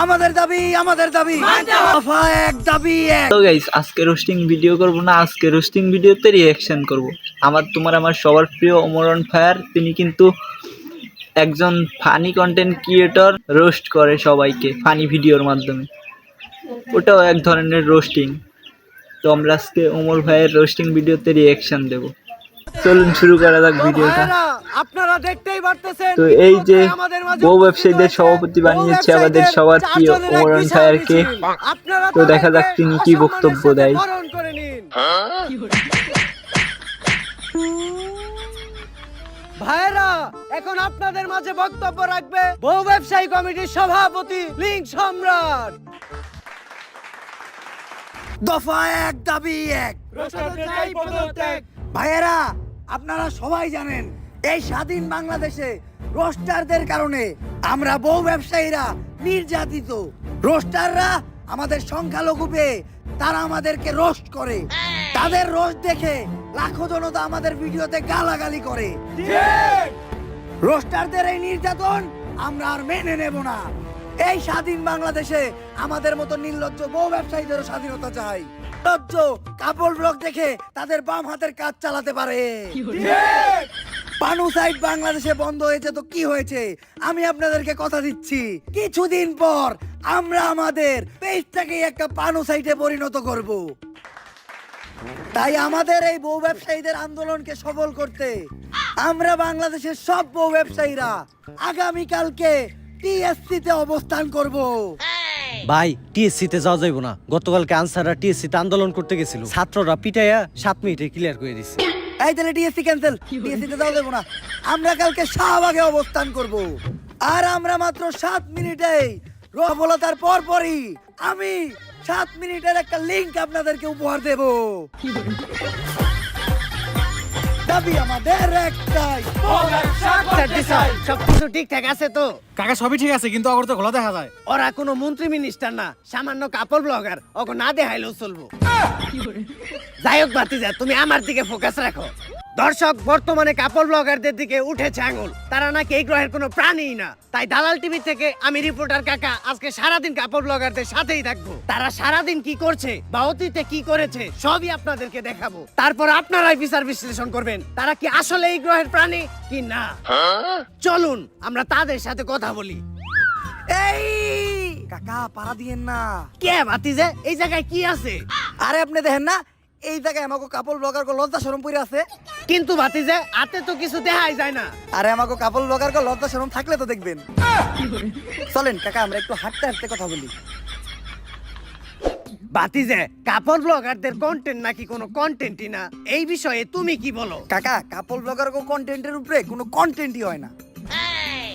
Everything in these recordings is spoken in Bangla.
আমাদের দাবি দফা এক দাবি এক। তো গাইস আজকে রোস্টিং ভিডিও করব না, আজকে রোস্টিং ভিডিওতে রিঅ্যাকশন করব। আমার সবার প্রিয় ওমর অন ফায়ার, তিনি কিন্তু একজন ফানি কন্টেন্ট ক্রিয়েটর, রোস্ট করে সবাইকে ফানি ভিডিওর মাধ্যমে, ওটাও এক ধরনের রোস্টিং। তো আমরা আজকে ওমর ভাইয়ের রোস্টিং ভিডিওতে রিঅ্যাকশন দেব। চলুন শুরু করা যাক ভিডিওটা। আপনারা দেখতেই পারতেছেন, তো এই যে বউ ব্যবসায়ীদের সভাপতি বানিয়েছে আমাদের সবার প্রিয় ওমর অন ফায়ারকে। তো দেখা যাক তিনি কি বক্তব্য দেয়। ভাইরা, এখন আপনাদের মাঝে বক্তব্য রাখবে বউ ব্যবসায়ী কমিটির সভাপতি লিঙ্ক সম্রাট। দফা এক দাবি এক। ভাইয়েরা, আপনারা সবাই জানেন এই স্বাধীন বাংলাদেশে রোস্টারদের কারণে আমরা বউ ব্যবসায়ীরা নির্যাতিত। রোস্টাররা আমাদের সংখ্যালঘু পেয়ে তারা আমাদেরকে রোস্ট করে। তাদের রোস্ট দেখে লাখো জনতা আমাদের ভিডিওতে গালাগালি করে। রোস্টারদের এই নির্যাতন আমরা আর মেনে নেব না। এই স্বাধীন বাংলাদেশে আমাদের মতো নির্লজ্জ বউ ব্যবসায়ীদেরও স্বাধীনতা চাই। নির্লজ্জ কাপড় ব্লগ দেখে তাদের বাম হাতের কাজ চালাতে পারে। পানু সাইট বাংলাদেশে বন্ধ হয়েছে তো কি হয়েছে, আমি আপনাদেরকে কথা দিচ্ছি কিছুদিন পর আমরা আমাদের পেজটাকে একটা পানু সাইটে পরিণত করব। তাই আমাদের এই বউ ব্যবসায়ীদের আন্দোলনকে সফল করতে আমরা বাংলাদেশের সব বউ ব্যবসায়ীরা আগামীকালকে টিএসসি তে অবস্থান করব। ভাই, টিএসসি তে যাওয়া যাইব না। গতকালকে আনসাররা টিএসসি তে আন্দোলন করতে গেছিল, ছাত্ররা পিটাইয়া 7 মিনিটে ক্লিয়ার করে দিছে। এই তাহলে টিএসসি ক্যান্সেল, টিএসসি তে যাওয়া যাইব না। আমরা কালকে শাহবাগে অবস্থান করব। আর আমরা মাত্র 7 মিনিটেই সফলতার পরপরই আমি 7 মিনিটের একটা লিংক আপনাদেরকে উপহার দেব। দাবি আমাদের একটাই, সবকিছু ঠিকঠাক আছে তো? কাকা সবই ঠিক আছে, কিন্তু আগর তো ঘোলা দেখা যায়। ওরা কোনো মন্ত্রী মিনিস্টার না, সামান্য কাপড় ব্লগার। ওকে না দেখাইলেও চলবো। যাই হোক ভাতিজা, তুমি আমার দিকে ফোকাস রাখো। দর্শক বর্তমানে কাপড় ব্লগারদের দিকে উঠেছে আঙুল। তারা নাকি এই গ্রহের কোনো প্রাণীই না। তাই দালাল টিভি থেকে আমি রিপোর্টার কাকা আজকে সারাদিন কাপড় ব্লগারদের সাথেই থাকবো। তারা সারাদিন কি করছে বা অতীতে কি করেছে সবই আপনাদেরকে দেখাবো। তারপর আপনারাই বিচার বিশ্লেষণ করবেন তারা কি আসলে এই গ্রহের প্রাণী কি না। চলুন আমরা তাদের সাথে কথা বলি। এই কাকা পাড়া দিয়েন না। কে ভাতিজা, এই জায়গায় কি আছে? আরে আপনি দেখেন না এই জায়গায় আমাকে কাপড় ব্লগার কো লজ্জা শরম পড়ে আছে। কিন্তু ভাতিজা হাতে তো কিছু দেখাই যায় না। আরে আমাকে কাপড় ব্লগার কো লজ্জা শরম থাকলে তো দেখবেন। চলেন কাকা আমরা একটু হাঁটতে হাঁটতে কথা বলি। ভাতিজা, কাপড় ব্লগারদের কন্টেন্ট নাকি কোনো কন্টেন্টই না, এই বিষয়ে তুমি কি বলো? কাকা কাপড় ব্লগার কো কন্টেন্টের উপরে কোনো কন্টেন্টই হয় না।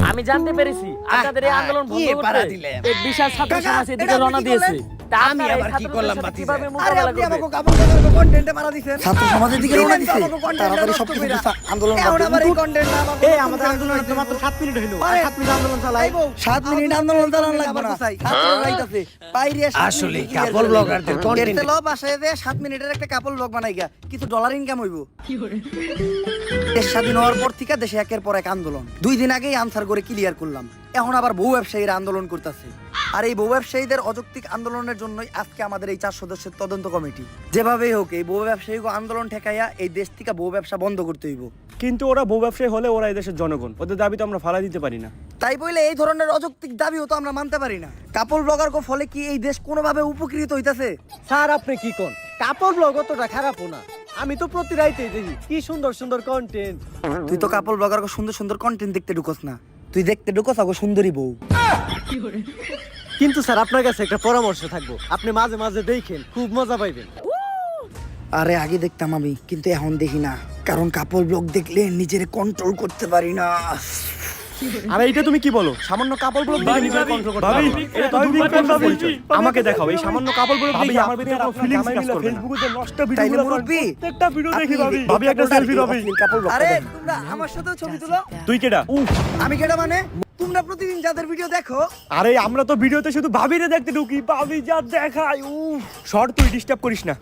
আমি জানতে পেরেছি আপনাদের এই আন্দোলন বন্ধ করতে এক বিশাল ছাত্র সমাজ এদিকে রওনা দিয়েছে। তা আমি আবার কি করলাম ভাতিজা? আরে আপনি আমাকে কাপড় ব্লগার কো কন্টেন্টে মারা দিবেন। ছাত্র সমাজের দিকে রওনা দিছে, তাড়াতাড়ি সবকিছু আন্দোলন করতে। আবার এই কন্টেন্ট না আমাকে এই আমাদের আন্দোলন তো মাত্র 7 মিনিট হইলো। 7 মিনিট আন্দোলন চালাই। 7 মিনিট আন্দোলন চালান লাগবে না। ছাত্র রাইতাছে পাইরে আসলে কাপড় ব্লগারদের কন্টেন্ট লো বাসায় যে 7 মিনিটের একটা কাপড় ব্লগ বানাই গা কিছু ডলার ইনকাম হইব। দেশ স্বাধীন হওয়ার পর থেকে দেশে একের পর এক আন্দোলন। 2 দিন আগেই আনসার করে ক্লিয়ার করলাম। এখন আবার বউ ব্যবসায়ীরা আন্দোলন করতেছে। আর এই বউ ব্যবসায়ীদের অযৌক্তিক আন্দোলনের জন্যই আজকে আমাদের এই 4 সদস্যের তদন্ত কমিটি। যেভাবেই হোক এই বউ ব্যবসায়ী আন্দোলন ঠেকাইয়া এই দেশ থেকে বউ ব্যবসা বন্ধ করতে হইব। কিন্তু ওরা বউ ব্যবসায়ী হলে ওরা এই দেশের জনগণ, ওদের দাবি তো আমরা ফালা দিতে পারি না। তাই বলে এই ধরনের অযৌক্তিক দাবিও তো আমরা মানতে পারি না। কাপড় ব্লগার কো ফলে কি এই দেশ কোনোভাবে উপকৃত হইতাছে? স্যার আপনি কি কোন? কাপড় ব্লগ অতটা খারাপও না। আমি তো প্রতি রাইতেই দেখি কি সুন্দর সুন্দর কন্টেন্ট। তুই তো কাপড় ব্লগার কো সুন্দর সুন্দর কন্টেন্ট দেখতে ঢুকোস না, তুই দেখতে ঢুকোস আগো সুন্দরী বউ। কিন্তু স্যার আপনার কাছে একটা পরামর্শ থাকবো, আপনি মাঝে মাঝে দেখেন, খুব মজা পাইবেন। আরে আগে দেখতাম আমি, কিন্তু এখন দেখি না, কারণ কাপড় ব্লগ দেখলে নিজের কন্ট্রোল করতে পারি না। আরে এটা তুমি কি বলো? সামান্য কাপড় ব্লগ দেখে নিজের কন্ট্রোল করতে পারো না। এটা তো দুর্ভাগ্যের পরিচয়। আমাকে দেখাও এই সামান্য কাপড় ব্লগ দেখে আমার ভিতরে কোনো ফিলিংস কাজ করবে না। ফেসবুকে নষ্ট ভিডিওগুলো মুরব্বি প্রত্যেকটা ভিডিও দেখি ভাবি একটা সেলফি ভাবি। আরে তোমরা আমার সাথেও ছবি তুলো। তুই কেডা? আমি কেডা মানে? তোমরা প্রতিদিন যাদের ভিডিও দেখো। আরে আমরা তো ভিডিওতে শুধু ভাবিরে দেখতে ঢুকি, ভাবি যা দেখায় শর্ট, তুই ডিস্টার্ব করিস না।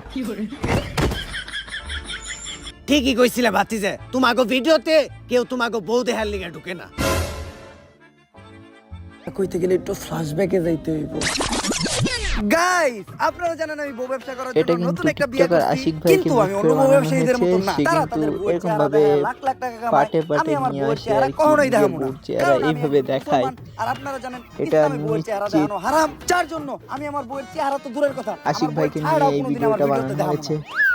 ঠিকই কইছিলে ভাতিজা, তোমাগো ভিডিওতে কেউ তোমাগো বউ দেখার লিগা ঢুকে না। কইতে গেলে একটু ফ্ল্যাশব্যাকে যাইতে হইব। গাইস, আপনারা জানেন আমি বউ ব্যবসা করার এটা জন্য কিন্তু নতুন একটা বিয়ে টিকটকার করছি, আশিক ভাইকে কিন্তু আমি অন্য বউ ব্যবসায়ীদের মতো না। সে তারা কিন্তু তাদের বউয়ের এরকম চেহারা ভাবে দেখায়, লাখ লাখ টাকা কামায়। পাটে পাটে আমি আমার নিয়ে বউয়ের আসে চেহারা আর কি, কখনোই দেখাবো না, বউর চেহারা কারণ আমি এইভাবে একজন দেখায়। মুসলমান, আর আপনারা জানেন এটা ইসলামে বউয়ের চেহারা নিশ্চিত। দেখানো হারাম। যার জন্য আমি আমার বউয়ের চেহারা তো দূরের কথা, আশিক আমার ভাইকে বউয়ের নিয়ে চেহারাও এই কোনোদিন আমার ভিডিওটা ভিডিওতে বানানো দেখাবো হয়েছে। না।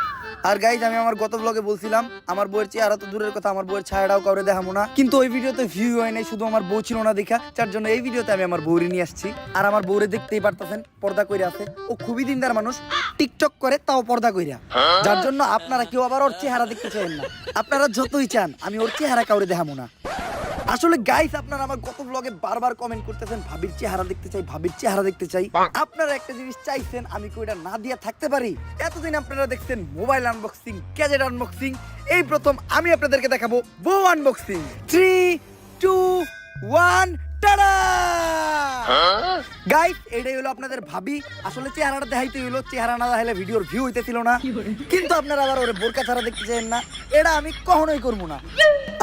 আর গাইজ, আমি আমার গত ব্লগে বলছিলাম আমার বউয়ের চেহারা তো দূরের কথা, আমার বউয়ের ছায়াটাও কাউরে দেখাবো না, কিন্তু ওই ভিডিওতে ভিউ হয় নাই, শুধু আমার বউ ছিল না দেখা। যার জন্য এই ভিডিওতে আমি আমার বউরে নিয়ে আসছি। আর আমার বউরে দেখতেই পারতেছেন, পর্দা কইরা আছে। ও খুবই দিনদার মানুষ, টিকটক করে, তাও পর্দা কইরা। যার জন্য আপনারা কেউ আবার ওর চেহারা দেখতে চান না। আপনারা যতই চান আমি ওর চেহারা কাউরে দেখাবো না। আসলে গাইস, আপনারা আমার গত ব্লগে বারবার কমেন্ট করতেছেন ভাবির চেহারা দেখতে চাই, ভাবির চেহারা দেখতে চাই। আপনারা একটা জিনিস চাইছেন, আমি কি ওটা না দিয়া থাকতে পারি? এতদিন আপনারা দেখছেন মোবাইল আনবক্সিং, গ্যাজেট আনবক্সিং, এই প্রথম আমি আপনাদেরকে দেখাবো বউ আনবক্সিং। 3, 2, 1, টাডা! গাইস, এটাই হলো আপনাদের ভাবি। আসলে চেহারাটা দেখাইতে হইলো, চেহারা না দেখাইলে ভিডিওর ভিউ হইতেছিল না। কিন্তু আপনারা আবার ওরে বোরকা ছাড়া দেখতে চান না, এটা আমি কখনোই করবো না।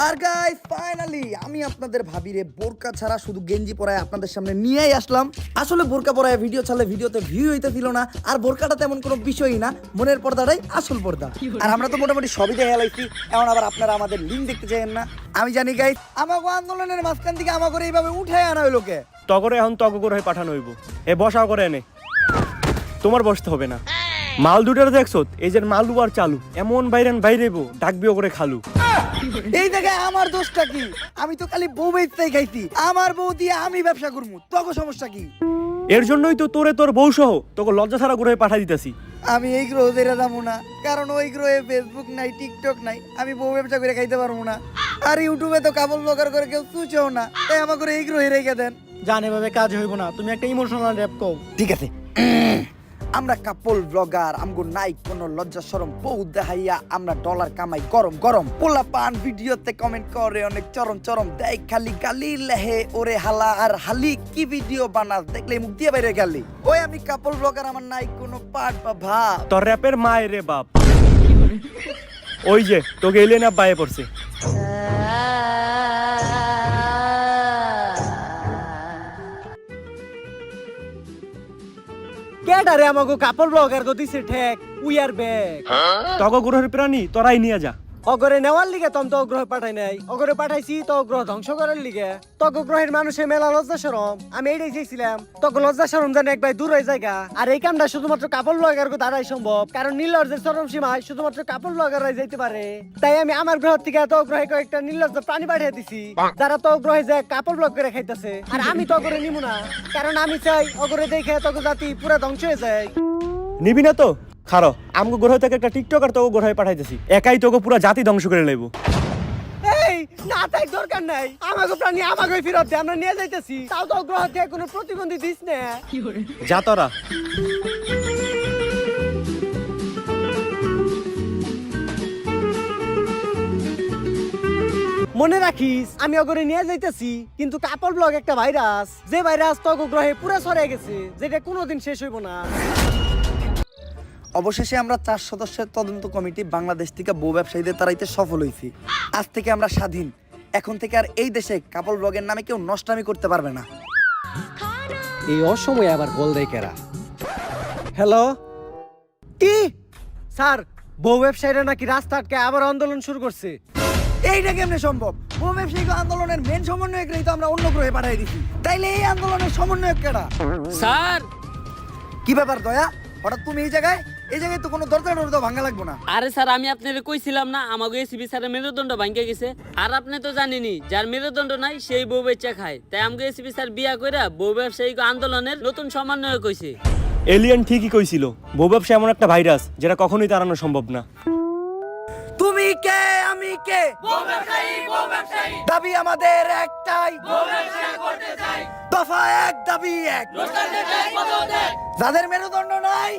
আর গাইস, ফাইনালি আমি আপনাদের ভাবিরে বোরকা ছাড়া শুধু গেঞ্জি পরায় আপনাদের সামনে নিয়েই আসলাম। আসলে বোরকা পরায় ভিডিও ছাড়লে ভিডিওতে ভিউ হইতেছিল না, আর বোরকাটা তেমন কোনো বিষয়ই না, মনের পর্দাটাই আসল পর্দা। আর আমরা তো মোটামুটি সবই দেখে লাইছি, এখন আবার আপনারা আমাদের লিঙ্ক দেখতে চান না। আমি জানি গাইস, আমাকে আন্দোলনের মাঝখান থেকে আমাকে এইভাবে উঠে আনা হইলো কে? তগরে এখন তগর হয়ে পাঠানো হইব। এ বসাও করে এনে, তোমার বসতে হবে না। মাল দুটার দেখছো, এই যে মালু আর চালু এমন বাইরেন বাইরেবো, ডাকবিও করে খালু। এই জায়গায় আমার দোষটা কি? আমি তো খালি বউ বেচতেই খাইছি, আমার বউ দিয়ে আমি ব্যবসা করবো, তোকে সমস্যা কি? এর জন্যই তো তোরে তোর বউ সহ তোকে লজ্জা ছাড়া করে পাঠাই দিতেছি। আমি এই গ্রহ ছেড়ে যাবো না, কারণ ওই গ্রহে ফেসবুক নাই, টিকটক নাই, আমি বউ ব্যবসা করে খাইতে পারবো না। আর ইউটিউবে তো কাপড় ব্লগার করে কেউ চুচেও না, তাই আমাকে এই গ্রহে রেখে দেন। জানে ভাবে কাজ হইব না, তুমি একটা ইমোশনাল র‍্যাপ কও। ঠিক আছে, আমরা কাপল ব্লগার, আমগো নাই কোনো লজ্জা শরম, বউ দেখাইয়া আমরা ডলার কামাই গরম গরম। পোলা পান ভিডিওতে কমেন্ট করে অনেক চরম চরম, দেয় খালি গালি লেহে ওরে হালা আর হালি, কি ভিডিও বানাস দেখলে মুখ দিয়ে বাইরে গালি। ওই আমি কাপল ব্লগার, আমার নাই কোনো পাট বা ভাব। তোর র্যাপের মায়ের রে বাপ, ওই যে তোকে এলিয়েন অ্যাপ বাইরে পড়ছে। কেডারে আমাগো কাপড় ব্লগার গো দিছে ঠেক, উই আর ব্যাক। তগ গ্রহের প্রাণী তোরাই নিয়ে যা। অগরে নেওয়ার লিগে তম তো গ্রহ পাঠাই নাই, অগরে পাঠাইছি তো গ্রহ ধ্বংস করার লিগে। তগ গ্রহের মানুষের মেলা লজ্জা শরম, আমি এইটাই চাইছিলাম তগ লজ্জা শরম জানে একবার দূর হয়ে জায়গা। আর এই কামটা শুধুমাত্র কাপড় ব্লগার গো দ্বারাই সম্ভব, কারণ নীলজ্জের চরম সীমায় শুধুমাত্র কাপড় ব্লগাররাই যাইতে পারে। তাই আমি আমার গ্রহ থেকে তো গ্রহে কয়েকটা নীলজ্জ প্রাণী পাঠিয়ে দিছি, যারা তো গ্রহে যায় কাপড় ব্লগ করে খাইতেছে। আর আমি তো অগরে নিমু না, কারণ আমি চাই অগরে দেখে তগ জাতি পুরো ধ্বংস হয়ে যায়। নিবি না তো খারো, আমগো গ্রহ থেকে একটা টিকটকার তোকে গ্রহে পাঠাইতেছি, একাই তোকে পুরো জাতি ধ্বংস করে লইব। এই না, তাই দরকার নাই, আমাকে প্রাণী আমাকে ফেরত দে, আমরা নিয়ে যাইতেছি। তাও তো গ্রহ থেকে কোনো প্রতিবন্ধী দিস না। যা তোরা। মনে রাখিস, আমি অগরে নিয়ে যাইতেছি, কিন্তু কাপড় ব্লগ একটা ভাইরাস, যে ভাইরাস তো গ্রহে পুরো ছড়িয়ে গেছে, যেটা কোনোদিন শেষ হইব না। অবশেষে আমরা 4 সদস্যের তদন্ত কমিটি বাংলাদেশ থেকে বউ ব্যবসায়ীদের তাড়াইতে সফল হয়েছি। আজ থেকে আমরা স্বাধীন। এখন থেকে আর এই দেশে কাপল ব্লগের নামে কেউ নষ্টামি করতে পারবে না। এই অসময়ে আবার বল দেয় কেরা? হ্যালো, কি স্যার, বউ ব্যবসায়ীরা নাকি রাস্তা আটকে আবার আন্দোলন শুরু করছে। এইটা কেমনে সম্ভব? বউ ব্যবসায়িক আন্দোলনের মেন সমন্বয়করাই তো আমরা অন্য গ্রহে পাঠিয়ে দিছি, তাইলে এই আন্দোলনের সমন্বয়ক কেডা? স্যার, কি ব্যাপার দয়া, হঠাৎ তুমি এই জায়গায়? এই জায়গায় তো কোনো দরজা টরজা ভাঙা লাগবে না। আরে স্যার, আমি আপনারে কইছিলাম না আমাকে এসিবি স্যারের মেরুদণ্ড ভাঙকে গেছে। আর আপনি তো জানেনই, যার মেরুদণ্ড নাই সেই বউ বেচা খায়। তাই আমাকে এসিবি স্যার বিয়া কইরা বউ ব্যবসায়িক আন্দোলনের নতুন সমন্বয় কইছে। এলিয়েন ঠিকই কইছিল, বউ ব্যবসা এমন একটা ভাইরাস যেটা কখনোই তাড়ানো সম্ভব না। তুমি কে, আমি কে, দাবি আমাদের একটাই, দফা এক, দাবি এক। যাদের মেরুদণ্ড নাই